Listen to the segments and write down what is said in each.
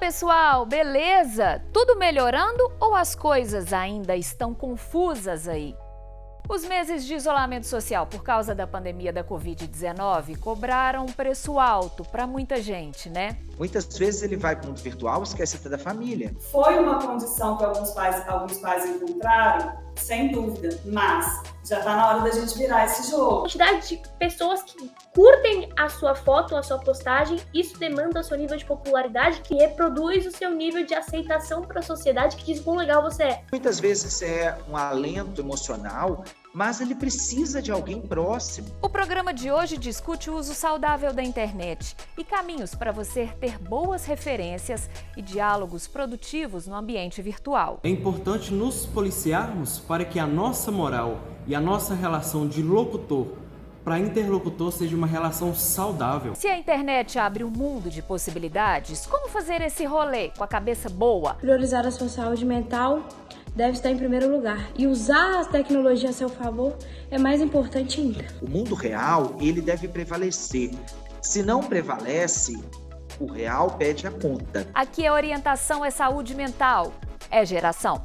pessoal, beleza? Tudo melhorando ou as coisas ainda estão confusas aí? Os meses de isolamento social por causa da pandemia da Covid-19 cobraram um preço alto para muita gente, né? Muitas vezes ele vai para o mundo virtual e esquece até da família. Foi uma condição que alguns pais encontraram, sem dúvida, mas já está na hora da gente virar esse jogo. A quantidade de pessoas que curtem a sua foto, a sua postagem, isso demanda o seu nível de popularidade, que reproduz o seu nível de aceitação para a sociedade, que diz quão legal você é. Muitas vezes é um alento emocional, mas ele precisa de alguém próximo. O programa de hoje discute o uso saudável da internet e caminhos para você ter boas referências e diálogos produtivos no ambiente virtual. É importante nos policiarmos para que a nossa moral e a nossa relação de locutor para interlocutor seja uma relação saudável. Se a internet abre um mundo de possibilidades, como fazer esse rolê com a cabeça boa? Priorizar a sua saúde mental deve estar em primeiro lugar. E usar a tecnologia a seu favor é mais importante ainda. O mundo real, ele deve prevalecer. Se não prevalece, o real pede a conta. Aqui a orientação é saúde mental, é geração.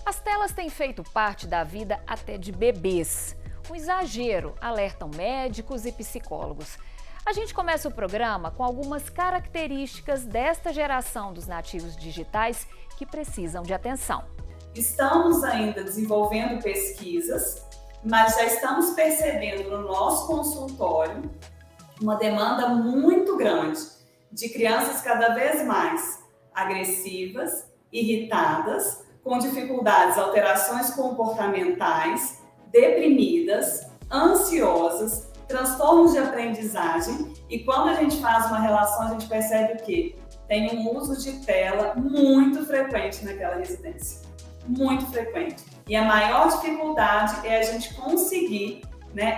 As telas têm feito parte da vida até de bebês. Um exagero, alertam médicos e psicólogos. A gente começa o programa com algumas características desta geração dos nativos digitais que precisam de atenção. Estamos ainda desenvolvendo pesquisas, mas já estamos percebendo no nosso consultório uma demanda muito grande de crianças cada vez mais agressivas, irritadas, com dificuldades, alterações comportamentais, deprimidas, ansiosas, transtornos de aprendizagem, e quando a gente faz uma relação, a gente percebe o quê? Tem um uso de tela muito frequente naquela residência, muito frequente. E a maior dificuldade é a gente conseguir,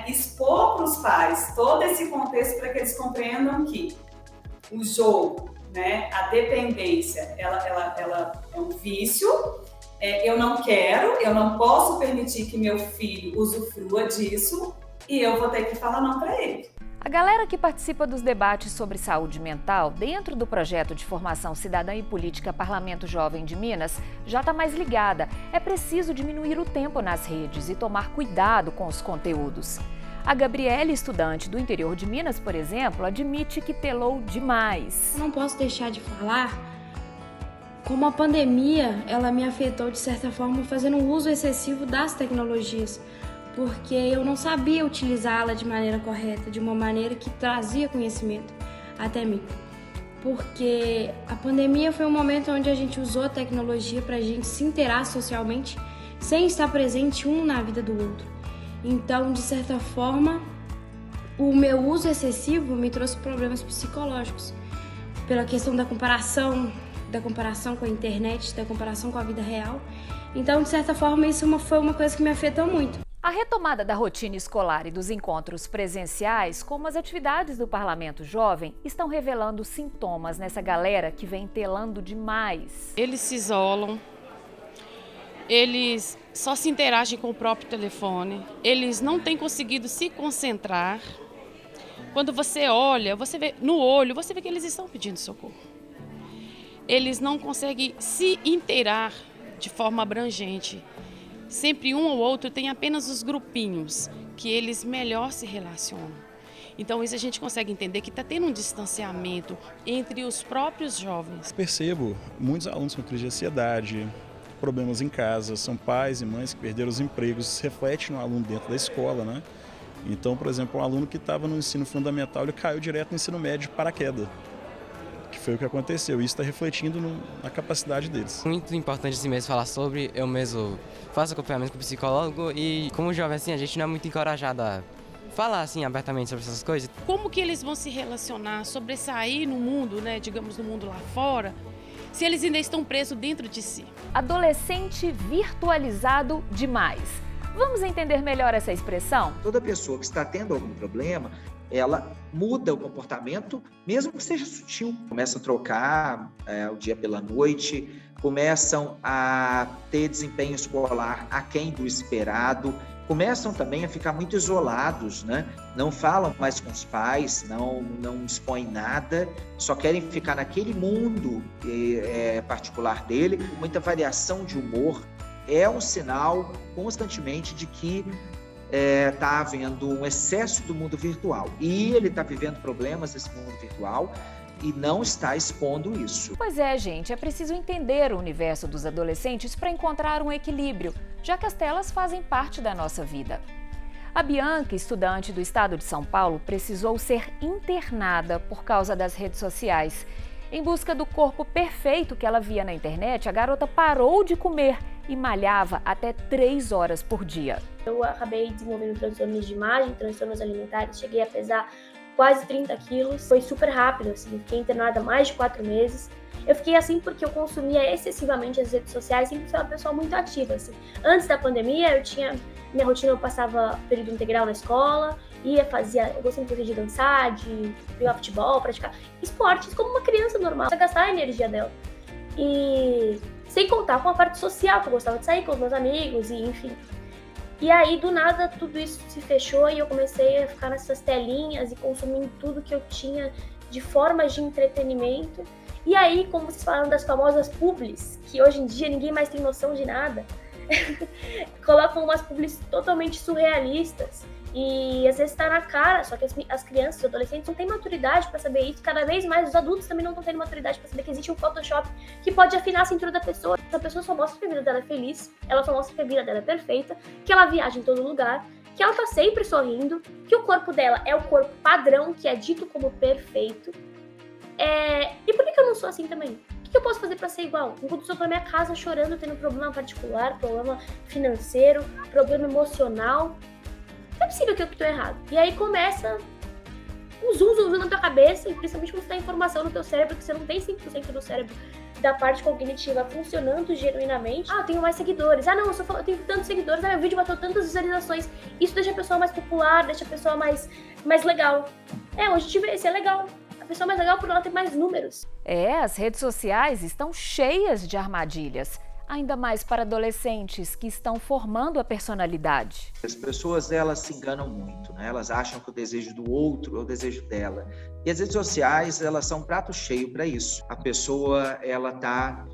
expor para os pais todo esse contexto para que eles compreendam que o jogo, a dependência, ela é um vício. Eu não posso permitir que meu filho usufrua disso, e eu vou ter que falar não para ele. A galera que participa dos debates sobre saúde mental dentro do projeto de formação cidadã e política Parlamento Jovem de Minas já está mais ligada. É preciso diminuir o tempo nas redes e tomar cuidado com os conteúdos. A Gabriele, estudante do interior de Minas, por exemplo, admite que telou demais. Eu não posso deixar de falar como a pandemia ela me afetou de certa forma fazendo um uso excessivo das tecnologias, porque eu não sabia utilizá-la de maneira correta, de uma maneira que trazia conhecimento até mim. Porque a pandemia foi um momento onde a gente usou a tecnologia para a gente se interar socialmente, sem estar presente um na vida do outro. Então, de certa forma, o meu uso excessivo me trouxe problemas psicológicos, pela questão da comparação com a internet, da comparação com a vida real. Então, de certa forma, isso foi uma coisa que me afetou muito. A retomada da rotina escolar e dos encontros presenciais, como as atividades do Parlamento Jovem, estão revelando sintomas nessa galera que vem telando demais. Eles se isolam, eles só se interagem com o próprio telefone, eles não têm conseguido se concentrar. Quando você olha, você vê no olho, você vê que eles estão pedindo socorro. Eles não conseguem se inteirar de forma abrangente. Sempre um ou outro tem apenas os grupinhos que eles melhor se relacionam. Então isso a gente consegue entender que está tendo um distanciamento entre os próprios jovens. Percebo muitos alunos com crise de ansiedade, problemas em casa, são pais e mães que perderam os empregos, isso reflete no aluno dentro da escola, né? Então, por exemplo, um aluno que estava no ensino fundamental, ele caiu direto no ensino médio de paraquedas. Que foi o que aconteceu, e isso está refletindo na capacidade deles. Muito importante assim mesmo falar sobre, eu mesmo faço acompanhamento com o psicólogo e como jovem assim, a gente não é muito encorajado a falar assim abertamente sobre essas coisas. Como que eles vão se relacionar, sobressair no mundo, digamos no mundo lá fora, se eles ainda estão presos dentro de si? Adolescente virtualizado demais. Vamos entender melhor essa expressão? Toda pessoa que está tendo algum problema, ela muda o comportamento, mesmo que seja sutil. Começa a trocar o dia pela noite, começam a ter desempenho escolar aquém do esperado, começam também a ficar muito isolados, né? Não falam mais com os pais, não expõem nada, só querem ficar naquele mundo particular dele. Muita variação de humor é um sinal constantemente de que está havendo um excesso do mundo virtual. E ele está vivendo problemas desse mundo virtual e não está expondo isso. Pois é, gente, é preciso entender o universo dos adolescentes para encontrar um equilíbrio, já que as telas fazem parte da nossa vida. A Bianca, estudante do estado de São Paulo, precisou ser internada por causa das redes sociais. Em busca do corpo perfeito que ela via na internet, a garota parou de comer e malhava até 3 horas por dia. Eu acabei desenvolvendo transtornos de imagem, transtornos alimentares, cheguei a pesar quase 30 quilos, foi super rápido, assim, fiquei internada mais de 4 meses. Eu fiquei assim porque eu consumia excessivamente as redes sociais, sempre fui uma pessoa muito ativa, assim. Antes da pandemia, minha rotina, eu passava período integral na escola, eu gostava de dançar, de jogar futebol, praticar esportes como uma criança normal, pra gastar a energia dela. E sem contar com a parte social, que eu gostava de sair com os meus amigos, e enfim. E aí, do nada, tudo isso se fechou e eu comecei a ficar nessas telinhas e consumindo tudo que eu tinha de formas de entretenimento. E aí, como vocês falaram das famosas publis, que hoje em dia ninguém mais tem noção de nada, colocam umas publis totalmente surrealistas. E às vezes tá na cara, só que as crianças, os adolescentes não têm maturidade para saber isso. Cada vez mais os adultos também não estão tendo maturidade para saber que existe um Photoshop que pode afinar a cintura da pessoa. Essa pessoa só mostra que a vida dela é feliz, ela só mostra que a vida dela é perfeita, que ela viaja em todo lugar, que ela tá sempre sorrindo, que o corpo dela é o corpo padrão, que é dito como perfeito. E por que eu não sou assim também? O que eu posso fazer para ser igual? Enquanto eu estou na minha casa chorando, tendo problema particular, problema financeiro, problema emocional, não é possível que eu estou errado. E aí começa um zoom na tua cabeça, e principalmente quando você dá informação no teu cérebro, que você não tem 100% do cérebro da parte cognitiva funcionando genuinamente. Eu tenho mais seguidores. Não, eu tenho tantos seguidores, meu vídeo bateu tantas visualizações. Isso deixa a pessoa mais popular, deixa a pessoa mais legal. Hoje a gente vê, isso é legal. A pessoa mais legal por ela ter mais números. As redes sociais estão cheias de armadilhas. Ainda mais para adolescentes que estão formando a personalidade. As pessoas, elas se enganam muito, né? Elas acham que o desejo do outro é o desejo dela. E as redes sociais, elas são um prato cheio para isso. A pessoa, ela tá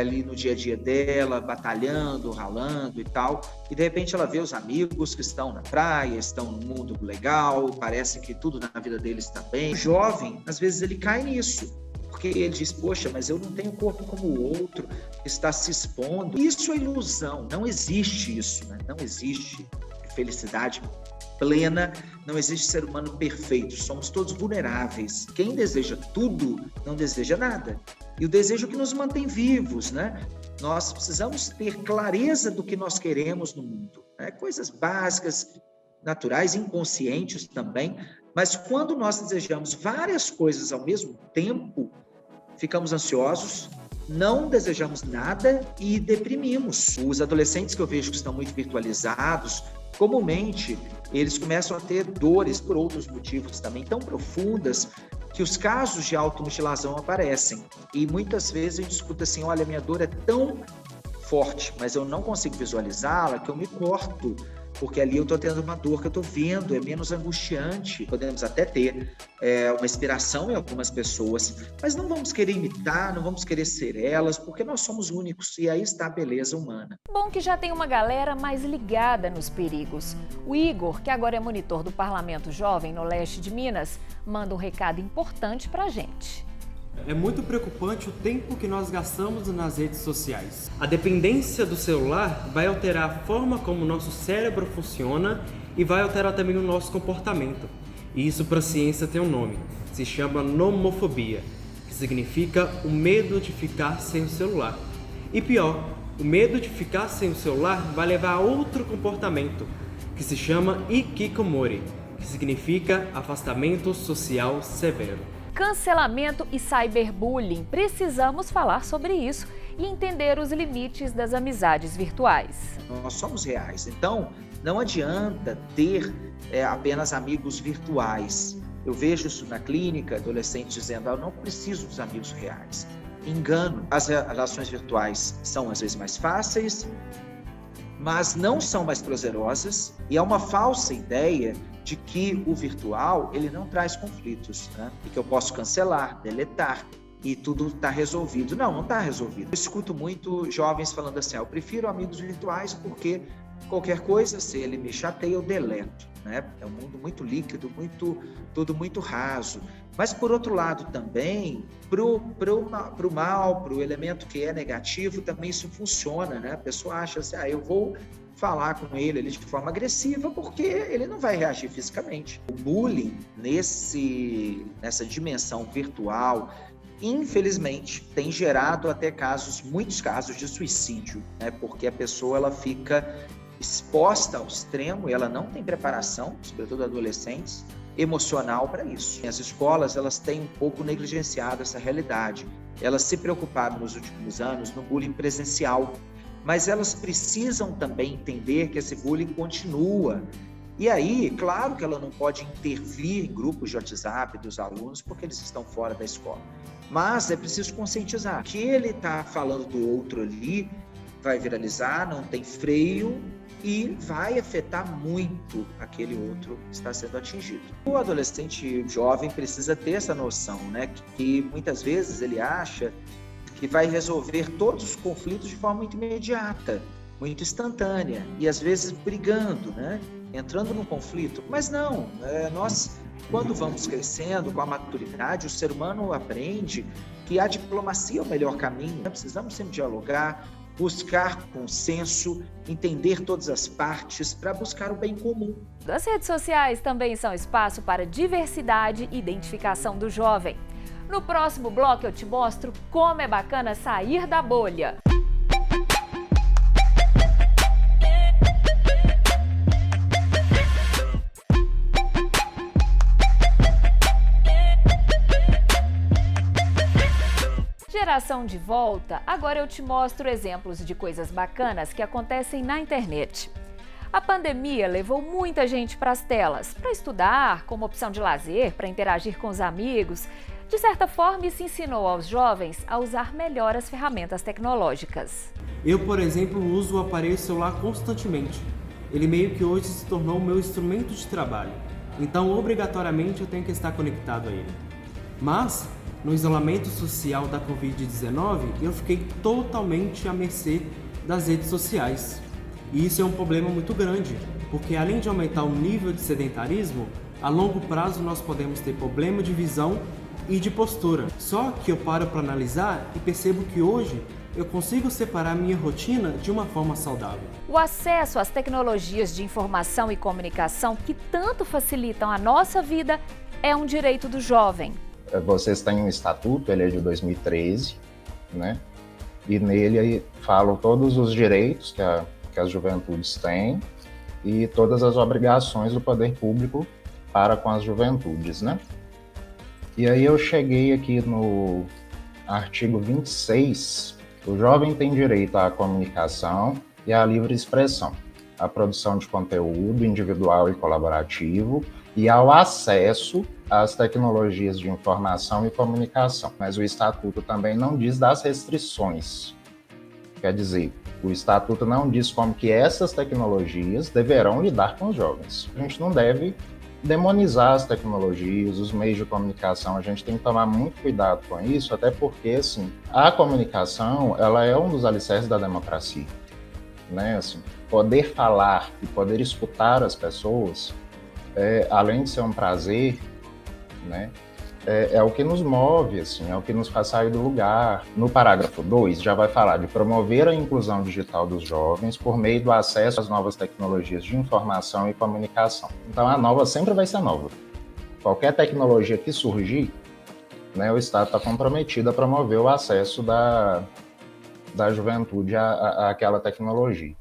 ali no dia a dia dela, batalhando, ralando e tal, e de repente ela vê os amigos que estão na praia, estão no mundo legal, parece que tudo na vida deles está bem. O jovem, às vezes, ele cai nisso. Porque ele diz, poxa, mas eu não tenho corpo como o outro, está se expondo. Isso é ilusão, não existe isso, né? Não existe felicidade plena, não existe ser humano perfeito, somos todos vulneráveis. Quem deseja tudo, não deseja nada. E o desejo que nos mantém vivos, né? Nós precisamos ter clareza do que nós queremos no mundo, né? Coisas básicas, naturais, inconscientes também, mas quando nós desejamos várias coisas ao mesmo tempo, ficamos ansiosos, não desejamos nada e deprimimos. Os adolescentes que eu vejo que estão muito virtualizados, comumente, eles começam a ter dores por outros motivos também tão profundas que os casos de automutilação aparecem. E muitas vezes a gente escuta assim, olha, minha dor é tão forte, mas eu não consigo visualizá-la, que eu me corto, porque ali eu estou tendo uma dor que eu estou vendo, é menos angustiante. Podemos até ter uma inspiração em algumas pessoas, mas não vamos querer imitar, não vamos querer ser elas, porque nós somos únicos e aí está a beleza humana. Bom que já tem uma galera mais ligada nos perigos. O Igor, que agora é monitor do Parlamento Jovem no leste de Minas, manda um recado importante pra gente. É muito preocupante o tempo que nós gastamos nas redes sociais. A dependência do celular vai alterar a forma como o nosso cérebro funciona e vai alterar também o nosso comportamento. E isso para a ciência tem um nome, se chama nomofobia, que significa o medo de ficar sem o celular. E pior, o medo de ficar sem o celular vai levar a outro comportamento, que se chama hikikomori, que significa afastamento social severo. Cancelamento e cyberbullying. Precisamos falar sobre isso e entender os limites das amizades virtuais. Nós somos reais, então não adianta ter apenas amigos virtuais. Eu vejo isso na clínica, adolescentes dizendo, eu não preciso dos amigos reais. Engano. As relações virtuais são às vezes mais fáceis, mas não são mais prazerosas, e é uma falsa ideia de que o virtual ele não traz conflitos, né? E que eu posso cancelar, deletar, e tudo está resolvido. Não está resolvido. Eu escuto muito jovens falando assim, eu prefiro amigos virtuais porque qualquer coisa, se ele me chateia, eu deleto, né? É um mundo muito líquido, tudo muito raso. Mas, por outro lado, também, pro mal, pro elemento que é negativo, também isso funciona, né? A pessoa acha assim, eu vou falar com ele de forma agressiva porque ele não vai reagir fisicamente. O bullying, nessa dimensão virtual, infelizmente, tem gerado até muitos casos de suicídio, né? Porque a pessoa ela fica exposta ao extremo e ela não tem preparação, sobretudo adolescentes, emocional para isso. As escolas elas têm um pouco negligenciado essa realidade. Elas se preocuparam nos últimos anos no bullying presencial, mas elas precisam também entender que esse bullying continua. E aí, claro que ela não pode intervir em grupos de WhatsApp dos alunos porque eles estão fora da escola. Mas é preciso conscientizar que ele está falando do outro ali, vai viralizar, não tem freio e vai afetar muito aquele outro que está sendo atingido. O adolescente jovem precisa ter essa noção, né? Que muitas vezes ele acha que vai resolver todos os conflitos de forma muito imediata, muito instantânea, e às vezes brigando, né? Entrando num conflito. Mas não, nós, quando vamos crescendo com a maturidade, o ser humano aprende que a diplomacia é o melhor caminho. Nós precisamos sempre dialogar, buscar consenso, entender todas as partes para buscar o bem comum. As redes sociais também são espaço para diversidade e identificação do jovem. No próximo bloco eu te mostro como é bacana sair da bolha. Geração de volta, agora eu te mostro exemplos de coisas bacanas que acontecem na internet. A pandemia levou muita gente para as telas, para estudar, como opção de lazer, para interagir com os amigos. De certa forma, isso ensinou aos jovens a usar melhor as ferramentas tecnológicas. Eu, por exemplo, uso o aparelho celular constantemente. Ele meio que hoje se tornou o meu instrumento de trabalho. Então, obrigatoriamente, eu tenho que estar conectado a ele. Mas, no isolamento social da Covid-19, eu fiquei totalmente à mercê das redes sociais. E isso é um problema muito grande, porque além de aumentar o nível de sedentarismo, a longo prazo nós podemos ter problema de visão e de postura. Só que eu paro para analisar e percebo que hoje eu consigo separar minha rotina de uma forma saudável. O acesso às tecnologias de informação e comunicação que tanto facilitam a nossa vida é um direito do jovem. Vocês têm um estatuto, ele é de 2013, né? E nele falam todos os direitos que as juventudes têm e todas as obrigações do poder público para com as juventudes, né? E aí eu cheguei aqui no artigo 26, o jovem tem direito à comunicação e à livre expressão, à produção de conteúdo individual e colaborativo e ao acesso às tecnologias de informação e comunicação. Mas o Estatuto também não diz das restrições. Quer dizer, o Estatuto não diz como que essas tecnologias deverão lidar com os jovens. A gente não deve demonizar as tecnologias, os meios de comunicação, a gente tem que tomar muito cuidado com isso, até porque, assim, a comunicação, ela é um dos alicerces da democracia, né? Assim, poder falar e poder escutar as pessoas, além de ser um prazer, né? É o que nos move, assim, é o que nos faz sair do lugar. No parágrafo 2, já vai falar de promover a inclusão digital dos jovens por meio do acesso às novas tecnologias de informação e comunicação. Então, a nova sempre vai ser nova. Qualquer tecnologia que surgir, né, o Estado está comprometido a promover o acesso da juventude àquela tecnologia.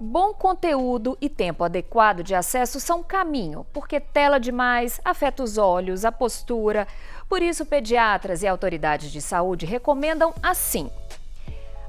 Bom conteúdo e tempo adequado de acesso são caminho, porque tela demais afeta os olhos, a postura. Por isso, pediatras e autoridades de saúde recomendam assim.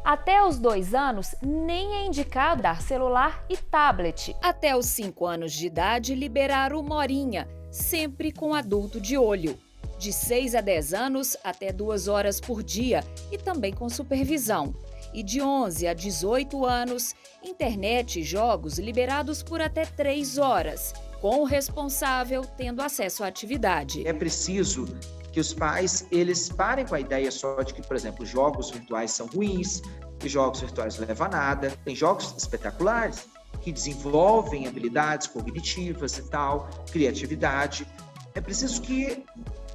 Até os 2 anos, nem é indicado dar celular e tablet. Até os 5 anos de idade, liberar 1 horinha, sempre com adulto de olho. De 6 a 10 anos, até 2 horas por dia e também com supervisão. e de 11 a 18 anos, internet e jogos liberados por até 3 horas, com o responsável tendo acesso à atividade. É preciso que os pais eles parem com a ideia só de que, por exemplo, jogos virtuais são ruins, que jogos virtuais não levam a nada. Tem jogos espetaculares que desenvolvem habilidades cognitivas e tal, criatividade. É preciso que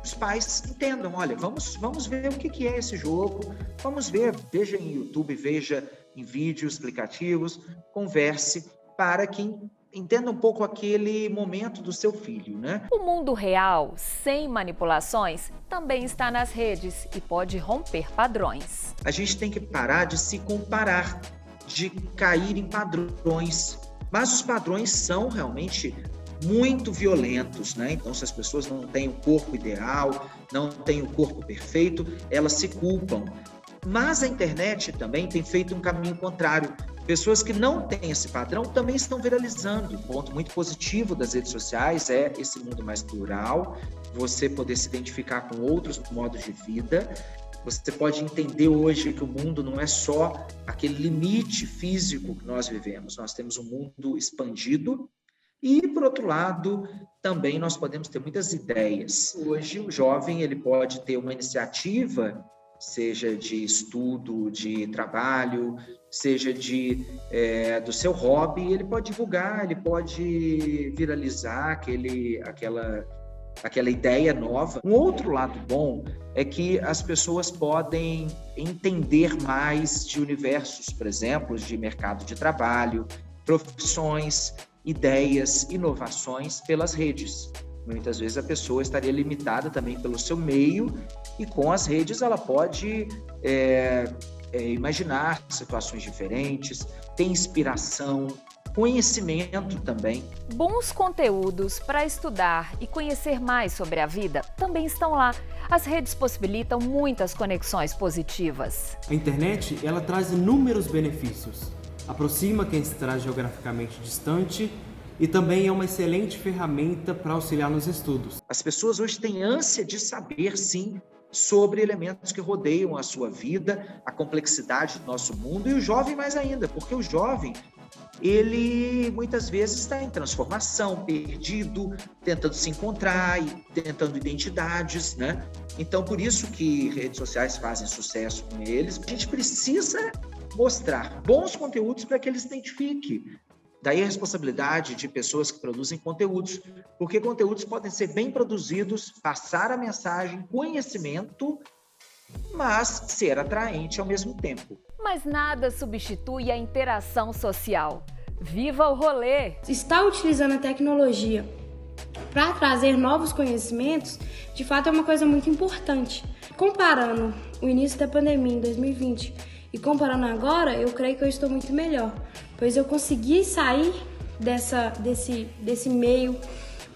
os pais entendam, olha, vamos ver o que é esse jogo, vamos ver, veja em YouTube, veja em vídeos explicativos, converse para que entenda um pouco aquele momento do seu filho, né? O mundo real, sem manipulações, também está nas redes e pode romper padrões. A gente tem que parar de se comparar, de cair em padrões. Mas os padrões são realmente muito violentos, né? Então, se as pessoas não têm o corpo ideal, não têm o corpo perfeito, elas se culpam. Mas a internet também tem feito um caminho contrário. Pessoas que não têm esse padrão também estão viralizando. Um ponto muito positivo das redes sociais é esse mundo mais plural, você poder se identificar com outros modos de vida. Você pode entender hoje que o mundo não é só aquele limite físico que nós vivemos. Nós temos um mundo expandido e, por outro lado, também nós podemos ter muitas ideias. Hoje, o jovem ele pode ter uma iniciativa, seja de estudo, de trabalho, seja do seu hobby, ele pode divulgar, ele pode viralizar aquela ideia nova. Um outro lado bom é que as pessoas podem entender mais de universos, por exemplo, de mercado de trabalho, profissões, ideias, inovações pelas redes. Muitas vezes a pessoa estaria limitada também pelo seu meio e com as redes ela pode imaginar situações diferentes, ter inspiração, conhecimento também. Bons conteúdos para estudar e conhecer mais sobre a vida também estão lá. As redes possibilitam muitas conexões positivas. A internet, ela traz inúmeros benefícios. Aproxima quem está geograficamente distante e também é uma excelente ferramenta para auxiliar nos estudos. As pessoas hoje têm ânsia de saber, sim, sobre elementos que rodeiam a sua vida, a complexidade do nosso mundo, e o jovem mais ainda, porque o jovem, ele muitas vezes está em transformação, perdido, tentando se encontrar, tentando identidades, né? Então, por isso que redes sociais fazem sucesso com eles. A gente precisa mostrar bons conteúdos para que eles se identifiquem. Daí a responsabilidade de pessoas que produzem conteúdos, porque conteúdos podem ser bem produzidos, passar a mensagem, conhecimento, mas ser atraente ao mesmo tempo. Mas nada substitui a interação social. Viva o rolê! Estar utilizando a tecnologia para trazer novos conhecimentos, de fato é uma coisa muito importante. Comparando o início da pandemia em 2020 e comparando agora, eu creio que eu estou muito melhor, pois eu consegui sair desse meio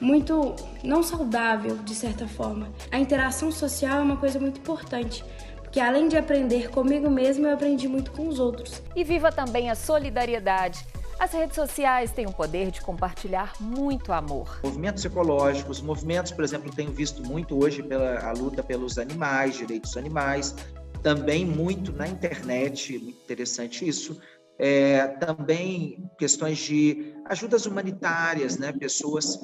muito não saudável, de certa forma. A interação social é uma coisa muito importante, porque além de aprender comigo mesma, eu aprendi muito com os outros. E viva também a solidariedade. As redes sociais têm o poder de compartilhar muito amor. Movimentos ecológicos, movimentos, por exemplo, tenho visto muito hoje a luta pelos animais, direitos dos animais, também muito na internet, muito interessante isso. Também questões de ajudas humanitárias, né? Pessoas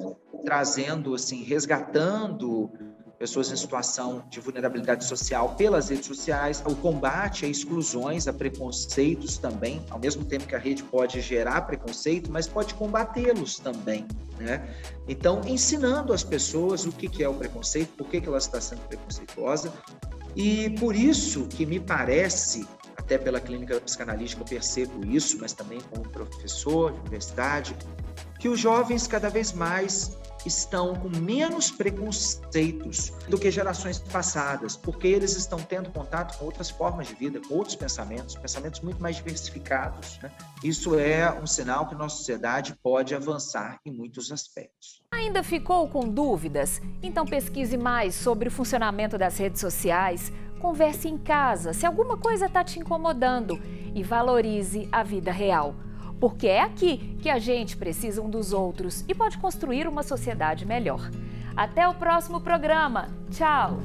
trazendo, assim, resgatando pessoas em situação de vulnerabilidade social pelas redes sociais, o combate a exclusões, a preconceitos também, ao mesmo tempo que a rede pode gerar preconceito, mas pode combatê-los também, né? Então, ensinando as pessoas o que é o preconceito, por que ela está sendo preconceituosa, e por isso que me parece, até pela clínica psicanalítica eu percebo isso, mas também como professor de universidade, que os jovens cada vez mais estão com menos preconceitos do que gerações passadas, porque eles estão tendo contato com outras formas de vida, com outros pensamentos muito mais diversificados, né? Isso é um sinal que nossa sociedade pode avançar em muitos aspectos. Ainda ficou com dúvidas? Então pesquise mais sobre o funcionamento das redes sociais, converse em casa se alguma coisa está te incomodando e valorize a vida real. Porque é aqui que a gente precisa um dos outros e pode construir uma sociedade melhor. Até o próximo programa. Tchau!